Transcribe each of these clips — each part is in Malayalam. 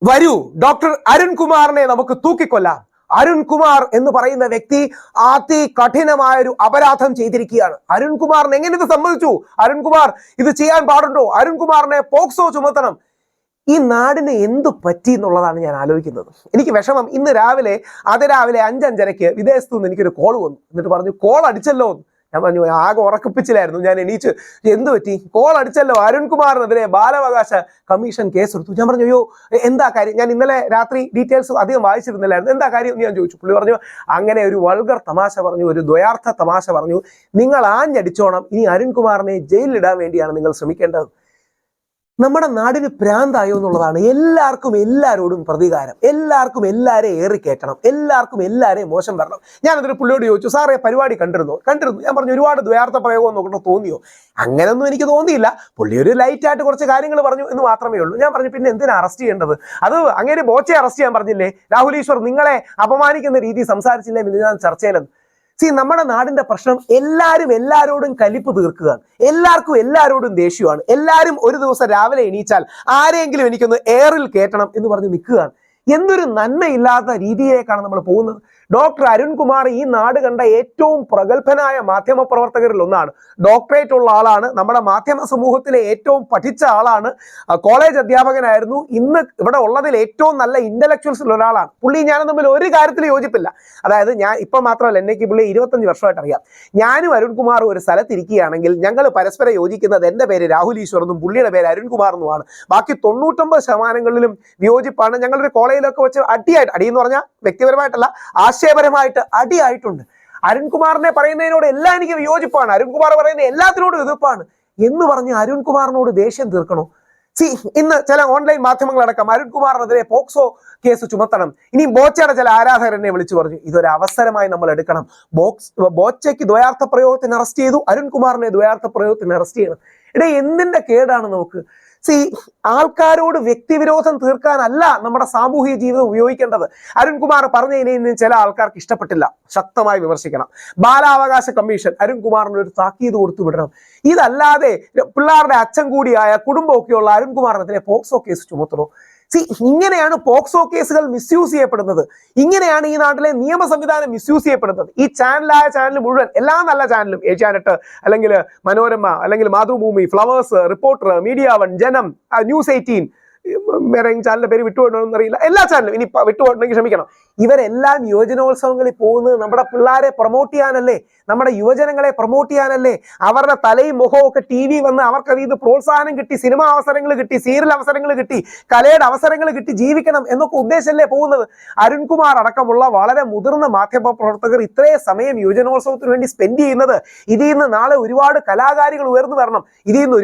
വരൂ, ഡോക്ടർ അരുൺകുമാറിനെ നമുക്ക് തൂക്കിക്കൊല്ലാം. അരുൺകുമാർ എന്ന് പറയുന്ന വ്യക്തി അതികഠിനമായ ഒരു അപരാധം ചെയ്തിരിക്കുകയാണ്. അരുൺകുമാറിന് എങ്ങനെ ഇത് സംഭവിച്ചു? അരുൺകുമാർ ഇത് ചെയ്യാൻ പാടുണ്ടോ? അരുൺകുമാറിനെ പോക്സോ ചുമത്തണം. ഈ നാടിന് എന്തു പറ്റി എന്നുള്ളതാണ് ഞാൻ ആലോചിക്കുന്നത്. എനിക്ക് വിഷമം. ഇന്ന് രാവിലെ അതിരാവിലെ 5:05 വിദേശത്തു നിന്ന് എനിക്കൊരു കോൾ വന്നു. എന്നിട്ട് പറഞ്ഞു, കോൾ അടിച്ചല്ലോ. ഞാൻ പറഞ്ഞു, ആകെ ഉറക്കിപ്പിച്ചിലായിരുന്നു. ഞാൻ എണീച്ച്, എന്ത് പറ്റി? കോൾ അടിച്ചല്ലോ, അരുൺകുമാറിനെതിരെ ബാലാവകാശ കമ്മീഷൻ കേസെടുത്തു. ഞാൻ പറഞ്ഞു, അയ്യോ എന്താ കാര്യം? ഞാൻ ഇന്നലെ രാത്രി ഡീറ്റെയിൽസ് അധികം വായിച്ചിരുന്നില്ലായിരുന്നു. എന്താ കാര്യം എന്ന് ഞാൻ ചോദിച്ചു. പുള്ളി പറഞ്ഞു, അങ്ങനെ ഒരു വൾഗർ തമാശ പറഞ്ഞു, ഒരു ദ്വയാർത്ഥ തമാശ പറഞ്ഞു. നിങ്ങൾ ആഞ്ഞടിച്ചോണം, ഇനി അരുൺകുമാറിനെ ജയിലിലിടാൻ വേണ്ടിയാണ് നിങ്ങൾ ശ്രമിക്കേണ്ടത്. നമ്മുടെ നാടിന് പ്രാന്തായോ എന്നുള്ളതാണ്. എല്ലാവർക്കും എല്ലാവരോടും പ്രതികാരം, എല്ലാവർക്കും എല്ലാവരെയും ഏറിക്കയറ്റണം, എല്ലാവർക്കും എല്ലാവരെയും മോശം വരണം. ഞാനതൊരു പുള്ളിയോട് ചോദിച്ചു, സാറേ പരിപാടി കണ്ടിരുന്നു. ഞാൻ പറഞ്ഞു, ഒരുപാട് ദ്വയാർത്ഥ പ്രയോഗം നോക്കിയിട്ട് തോന്നിയോ? അങ്ങനെയൊന്നും എനിക്ക് തോന്നിയില്ല. പുള്ളി ഒരു ലൈറ്റായിട്ട് കുറച്ച് കാര്യങ്ങൾ പറഞ്ഞു എന്ന് മാത്രമേ ഉള്ളൂ. ഞാൻ പറഞ്ഞു, പിന്നെ എന്തിനാ അറസ്റ്റ് ചെയ്യേണ്ടത്? അത് അങ്ങനെ ബോച്ചെ അറസ്റ്റ് ചെയ്യാൻ പറഞ്ഞില്ലേ? രാഹുൽ ഈശ്വർ നിങ്ങളെ അപമാനിക്കുന്ന രീതി സംസാരിച്ചില്ലേ മിനിഞ്ഞാൻ ചർച്ചയിലെന്ന്? നമ്മുടെ നാടിന്റെ പ്രശ്നം എല്ലാവരും എല്ലാവരോടും കലിപ്പ് തീർക്കുകയാണ്. എല്ലാവർക്കും എല്ലാവരോടും ദേഷ്യമാണ്. എല്ലാവരും ഒരു ദിവസം രാവിലെ എണീച്ചാൽ ആരെങ്കിലും എനിക്കൊന്ന് എയറിൽ കയറ്റണം എന്ന് പറഞ്ഞ് നിൽക്കുകയാണ്. എന്തൊരു നന്മയില്ലാത്ത രീതിയിലേക്കാണ് നമ്മൾ പോകുന്നത്. ഡോക്ടർ അരുൺകുമാർ ഈ നാട് കണ്ട ഏറ്റവും പ്രഗത്ഭനായ മാധ്യമ പ്രവർത്തകരിൽ ഒന്നാണ്. ഡോക്ടറേറ്റ് ഉള്ള ആളാണ്. നമ്മുടെ മാധ്യമ സമൂഹത്തിലെ ഏറ്റവും പഠിച്ച ആളാണ്. കോളേജ് അധ്യാപകനായിരുന്നു. ഇന്ന് ഇവിടെ ഉള്ളതിൽ ഏറ്റവും നല്ല ഇന്റലക്ച്വൽസിൽ ഒരാളാണ് പുള്ളി. ഞാനും തമ്മിൽ ഒരു കാര്യത്തിൽ യോജിപ്പില്ല. അതായത് ഞാൻ ഇപ്പം മാത്രമല്ല, എനിക്ക് പുള്ളി 25 വർഷമായിട്ട് അറിയാം. ഞാനും അരുൺകുമാറും ഒരു സ്ഥലത്തിരിക്കുകയാണെങ്കിൽ ഞങ്ങൾ പരസ്പരം യോജിക്കുന്നത്, എൻ്റെ പേര് രാഹുൽ ഈശ്വർ എന്നും പുള്ളിയുടെ പേര് അരുൺകുമാർ എന്നുമാണ്. ബാക്കി 99% വിയോജിപ്പാണ്. ഞങ്ങളൊരു കോളേജിലൊക്കെ വെച്ച് അടിയെന്ന് പറഞ്ഞാൽ വ്യക്തിപരമായിട്ടല്ല, ആശയപരമായിട്ട് അടിയായിട്ടുണ്ട്. അരുൺകുമാറിനെ പറയുന്നതിനോട് എല്ലാം എനിക്ക് വിയോജിപ്പാണ്. അരുൺകുമാർ പറയുന്ന എല്ലാത്തിനോടും എതിർപ്പാണ് എന്ന് പറഞ്ഞ് അരുൺകുമാറിനോട് ദേഷ്യം തീർക്കണോ? ഇന്ന് ചില ഓൺലൈൻ മാധ്യമങ്ങളടക്കം അരുൺകുമാറിനെതിരെ പോക്സോ കേസ് ചുമത്തണം. ഇനി ബോച്ചയുടെ ചില ആരാധകർ എന്നെ വിളിച്ചു പറഞ്ഞു, ഇതൊരു അവസരമായി നമ്മൾ എടുക്കണം. ബോച്ചയ്ക്ക് ദ്വയാർത്ഥ പ്രയോഗത്തിന് അറസ്റ്റ് ചെയ്തു, അരുൺകുമാറിനെ ദ്വയാർത്ഥ പ്രയോഗത്തിന് അറസ്റ്റ് ചെയ്യണം. എന്തിന്റെ കേടാണ് നമുക്ക്? ആൾക്കാരോട് വ്യക്തിവിരോധം തീർക്കാനല്ല നമ്മുടെ സാമൂഹിക ജീവിതം ഉപയോഗിക്കേണ്ടത്. അരുൺകുമാർ പറഞ്ഞതിനെ ചില ആൾക്കാർക്ക് ഇഷ്ടപ്പെട്ടില്ല, ശക്തമായി വിമർശിക്കണം. ബാലാവകാശ കമ്മീഷൻ അരുൺകുമാറിന് ഒരു താക്കീത് കൊടുത്തു വിടണം. ഇതല്ലാതെ പിള്ളേരുടെ അച്ഛൻ കൂടിയായ കുടുംബമൊക്കെയുള്ള അരുൺകുമാറിനെതിരെ പോക്സോ കേസ് ചുമത്തണോ? ഇങ്ങനെയാണ് പോക്സോ കേസുകൾ മിസ്യൂസ് ചെയ്യപ്പെടുന്നത്. ഇങ്ങനെയാണ് ഈ നാട്ടിലെ നിയമ സംവിധാനം മിസ്യൂസ് ചെയ്യപ്പെടുന്നത്. ഈ ചാനൽ മുഴുവൻ, എല്ലാ നല്ല ചാനലും, ഏഷ്യാനെറ്റ് അല്ലെങ്കിൽ മനോരമ അല്ലെങ്കിൽ Mathrubhumi, flowers, reporter, media one, ജനം, ന്യൂസ് 18, വേറെ ചാനലിന്റെ പേര് വിട്ടുപോകണമെന്ന് അറിയില്ല, എല്ലാ ചാനലും ഇനി വിട്ടുപോകണമെങ്കിൽ ക്ഷമിക്കണം. ഇവരെല്ലാം യുവജനോത്സവങ്ങളിൽ പോകുന്നത് നമ്മുടെ പിള്ളേരെ പ്രൊമോട്ട് ചെയ്യാനല്ലേ, നമ്മുടെ യുവജനങ്ങളെ പ്രൊമോട്ട് ചെയ്യാനല്ലേ. അവരുടെ തലയും മുഖവും ഒക്കെ TV വന്ന് അവർക്ക് അതിൽ നിന്ന് പ്രോത്സാഹനം കിട്ടി, സിനിമാ അവസരങ്ങൾ കിട്ടി, സീരിയൽ അവസരങ്ങൾ കിട്ടി, കലയുടെ അവസരങ്ങൾ കിട്ടി ജീവിക്കണം എന്നൊക്കെ ഉദ്ദേശമല്ലേ പോകുന്നത്. അരുൺകുമാർ അടക്കമുള്ള വളരെ മുതിർന്ന മാധ്യമ പ്രവർത്തകർ ഇത്രയും സമയം യുവജനോത്സവത്തിന് വേണ്ടി സ്പെൻഡ് ചെയ്യുന്നത്, ഇതിൽ നിന്ന് നാളെ ഒരുപാട് കലാകാരികൾ ഉയർന്നു വരണം. ഇതിൽ നിന്ന്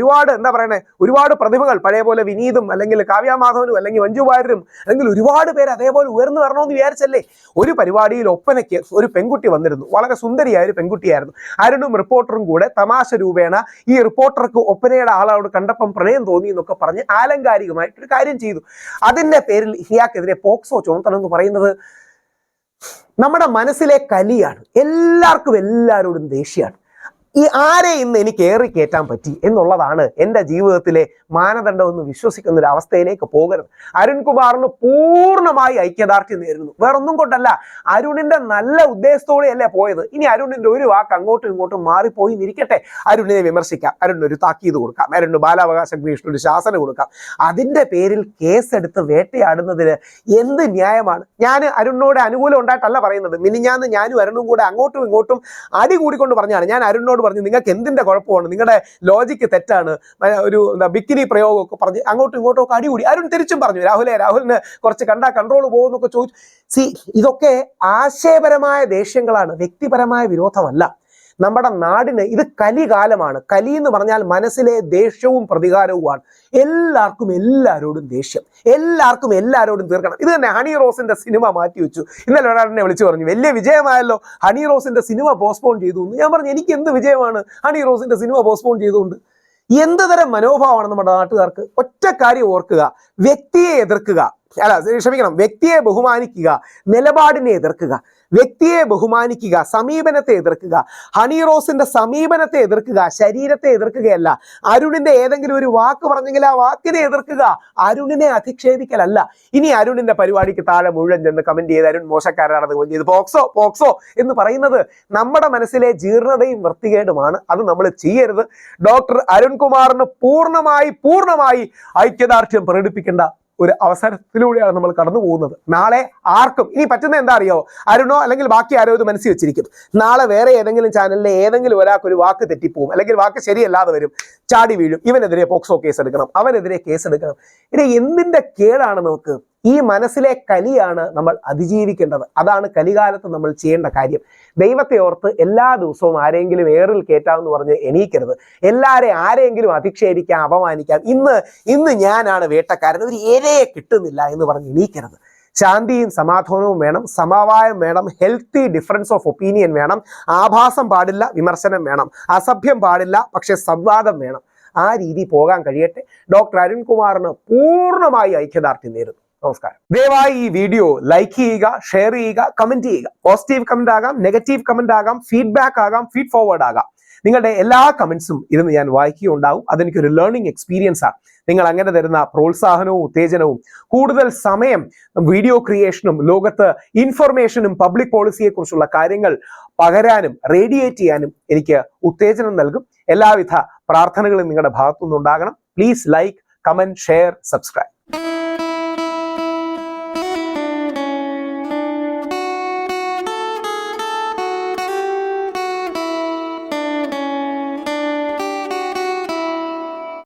ഒരുപാട് പ്രതിഭകൾ, പഴയ പോലെ വിനീതും അല്ലെങ്കിൽ കാവ്യ മാധവനും അല്ലെങ്കിൽ മഞ്ജു വാര്യരും അല്ലെങ്കിൽ ഒരുപാട് പേര് അതേപോലെ ഉയർന്നു വരണമെന്ന് വിചാരിച്ചല്ലേ. ഒരു പരിപാടിയിൽ ഒപ്പനയ്ക്ക് ഒരു പെൺകുട്ടി വന്നിരുന്നു. വളരെ സുന്ദരിയായ ഒരു പെൺകുട്ടിയായിരുന്നു. അരുണും റിപ്പോർട്ടറും കൂടെ തമാശ രൂപേണ ഈ റിപ്പോർട്ടർക്ക് ഒപ്പനയുടെ ആളോട് കണ്ടപ്പം പ്രണയം തോന്നി എന്നൊക്കെ പറഞ്ഞ് ആലങ്കാരികമായിട്ടൊരു കാര്യം ചെയ്തു. അതിന്റെ പേരിൽ ഇയാൾക്കെതിരെ പോക്സോ ചുമത്തണം എന്ന് പറയുന്നത് നമ്മുടെ മനസ്സിലെ കലിയാണ്. എല്ലാവർക്കും എല്ലാവരോടും ദേഷ്യമാണ്. ആരെ ഇന്ന് എനിക്ക് ഏറി കയറ്റാൻ പറ്റി എന്നുള്ളതാണ് എൻ്റെ ജീവിതത്തിലെ മാനദണ്ഡം എന്ന് വിശ്വസിക്കുന്ന ഒരു അവസ്ഥയിലേക്ക് പോകരുത്. അരുൺകുമാറിന് പൂർണ്ണമായി ഐക്യദാർഢ്യം നേരുന്നു. വേറൊന്നും കൊണ്ടല്ല, അരുണിന്റെ നല്ല ഉദ്ദേശത്തോടെയല്ലേ പോയത്. ഇനി അരുണിന്റെ ഒരു വാക്ക് അങ്ങോട്ടും ഇങ്ങോട്ടും മാറിപ്പോയി ഇരിക്കട്ടെ. അരുണിനെ വിമർശിക്കാം, അരുണിനൊരു താക്കീത് കൊടുക്കാം, അരുണിന് ബാലാവകാശ കമ്മീഷൻ ഒരു ശാസന കൊടുക്കാം. അതിന്റെ പേരിൽ കേസെടുത്ത് വേട്ടയാടുന്നതിന് എന്ത് ന്യായമാണ്? ഞാൻ അരുണിനോട് അനുകൂലം ഉണ്ടായിട്ടല്ല പറയുന്നത്. മിനിഞ്ഞാന്ന് ഞാനും അരുണും കൂടെ അങ്ങോട്ടും ഇങ്ങോട്ടും അടി കൂടിക്കൊണ്ട് പറഞ്ഞാണ്. ഞാൻ അരുണിനോട് പറഞ്ഞു, നിങ്ങൾക്ക് എന്തിന്റെ കുഴപ്പമാണ്, നിങ്ങളുടെ ലോജിക്ക് തെറ്റാണ്, ഒരു ബിക്കിനി പ്രയോഗമൊക്കെ പറഞ്ഞ് അങ്ങോട്ടും ഇങ്ങോട്ടും ഒക്കെ അടികൂടി. അരുൺ തിരിച്ചും പറഞ്ഞു, രാഹുലിന് കുറച്ച് കണ്ടാൽ കൺട്രോൾ പോകുന്നൊക്കെ ചോദിച്ചു. ഇതൊക്കെ ആശയപരമായ ദേഷ്യങ്ങളാണ്, വ്യക്തിപരമായ വിരോധമല്ല. നമ്മുടെ നാടിന് ഇത് കലികാലമാണ്. കലി എന്ന് പറഞ്ഞാൽ മനസ്സിലെ ദേഷ്യവും പ്രതികാരവുമാണ്. എല്ലാവർക്കും എല്ലാവരോടും ദേഷ്യം, എല്ലാവർക്കും എല്ലാവരോടും തീർക്കണം. ഇത് തന്നെ ഹണി റോസിന്റെ സിനിമ മാറ്റി വെച്ചു. ഇന്നലെ ഒരാളെന്നെ വിളിച്ചു പറഞ്ഞു, വലിയ വിജയമായല്ലോ, ഹണി റോസിന്റെ സിനിമ പോസ്റ്റ്പോൺ ചെയ്തു എന്ന്. ഞാൻ പറഞ്ഞു, എനിക്ക് എന്ത് വിജയമാണ് ഹണി റോസിന്റെ സിനിമ പോസ്റ്റ്പോൺ ചെയ്തുകൊണ്ട്? എന്ത് തരം മനോഭാവമാണ് നമ്മുടെ നാട്ടുകാർക്ക്? ഒറ്റ കാര്യം ഓർക്കുക, വ്യക്തിയെ എതിർക്കുക, ക്ഷമിക്കണം, വ്യക്തിയെ ബഹുമാനിക്കുക, നിലപാടിനെ എതിർക്കുക. വ്യക്തിയെ ബഹുമാനിക്കുക, സമീപനത്തെ എതിർക്കുക. ഹണി റോസിന്റെ സമീപനത്തെ എതിർക്കുക, ശരീരത്തെ എതിർക്കുകയല്ല. അരുണിന്റെ ഏതെങ്കിലും ഒരു വാക്ക് പറഞ്ഞെങ്കിൽ ആ വാക്കിനെ എതിർക്കുക, അരുണിനെ അധിക്ഷേപിക്കലല്ല. ഇനി അരുണിന്റെ പരിപാടിക്ക് താഴെ മുഴുവൻ ചെന്ന് കമന്റ് ചെയ്ത് അരുൺ മോശക്കാരാണെന്ന് ചെയ്ത് പോക്സോ പോക്സോ എന്ന് പറയുന്നത് നമ്മുടെ മനസ്സിലെ ജീർണതയും വൃത്തികേടുമാണ്. അത് നമ്മൾ ചെയ്യരുത്. ഡോക്ടർ അരുൺകുമാറിന് പൂർണ്ണമായി ഐക്യദാർഢ്യം പ്രകടിപ്പിക്കേണ്ട ഒരു അവസരത്തിലൂടെയാണ് നമ്മൾ കടന്നു പോകുന്നത്. നാളെ ആർക്കും ഇനി പറ്റുന്ന എന്താ അറിയോ, അരുണോ അല്ലെങ്കിൽ ബാക്കി ആരോ ഇത് മനസ്സിൽ വെച്ചിരിക്കും. നാളെ വേറെ ഏതെങ്കിലും ചാനലിലെ ഏതെങ്കിലും ഒരാൾക്ക് ഒരു വാക്ക് തെറ്റിപ്പോവും, അല്ലെങ്കിൽ വാക്ക് ശരിയല്ലാതെ വരും, ചാടി വീഴും. ഇവനെതിരെ പോക്സോ കേസ് എടുക്കണം, അവനെതിരെ കേസ് എടുക്കണം. ഇത് എന്തിന്റെ കേടാണ്? നമുക്ക് ഈ മനസ്സിലെ കലിയാണ് നമ്മൾ അതിജീവിക്കേണ്ടത്. അതാണ് കലികാലത്ത് നമ്മൾ ചെയ്യേണ്ട കാര്യം. ദൈവത്തെ ഓർത്ത് എല്ലാ ദിവസവും ആരെങ്കിലും ഏറിൽ കയറ്റാമെന്ന് പറഞ്ഞ് എണീക്കരുത്. ആരെങ്കിലും അധിക്ഷേപിക്കാം, അപമാനിക്കാം. ഇന്ന് ഞാനാണ് വേട്ടക്കാരൻ, ഒരു ഇരയെ കിട്ടുന്നില്ല എന്ന് പറഞ്ഞ് എണീക്കരുത്. ശാന്തിയും സമാധാനവും വേണം, സമവായം വേണം, ഹെൽത്തി ഡിഫറൻസ് ഓഫ് ഒപ്പീനിയൻ വേണം, ആഭാസം പാടില്ല, വിമർശനം വേണം, അസഭ്യം പാടില്ല, പക്ഷെ സംവാദം വേണം. ആ രീതി പോകാൻ കഴിയട്ടെ. ഡോക്ടർ അരുൺകുമാറിന് പൂർണ്ണമായി ഐക്യദാർഢ്യം നേരുന്നു. നമസ്കാരം. ദയവായി ഈ വീഡിയോ ലൈക്ക് ചെയ്യുക, ഷെയർ ചെയ്യുക, കമന്റ് ചെയ്യുക. പോസിറ്റീവ് കമന്റ് ആകാം, നെഗറ്റീവ് കമന്റ് ആകാം, ഫീഡ്ബാക്ക് ആകാം, ഫീഡ് ഫോർവേഡ് ആകാം. നിങ്ങളുടെ എല്ലാ കമന്റ്സും ഇരുന്ന് ഞാൻ വായിക്കുകയുണ്ടാവും. അതെനിക്കൊരു ലേണിംഗ് എക്സ്പീരിയൻസ് ആണ്. നിങ്ങൾ അങ്ങനെ തരുന്ന പ്രോത്സാഹനവും ഉത്തേജനവും കൂടുതൽ സമയം വീഡിയോ ക്രിയേഷനും ലോകത്ത് ഇൻഫർമേഷനും പബ്ലിക് പോളിസിയെ കുറിച്ചുള്ള കാര്യങ്ങൾ പകരാനും റേഡിയേറ്റ് ചെയ്യാനും എനിക്ക് ഉത്തേജനം നൽകും. എല്ലാവിധ പ്രാർത്ഥനകളും നിങ്ങളുടെ ഭാഗത്തുനിന്നുണ്ടാകണം. Please like, comment, share, subscribe.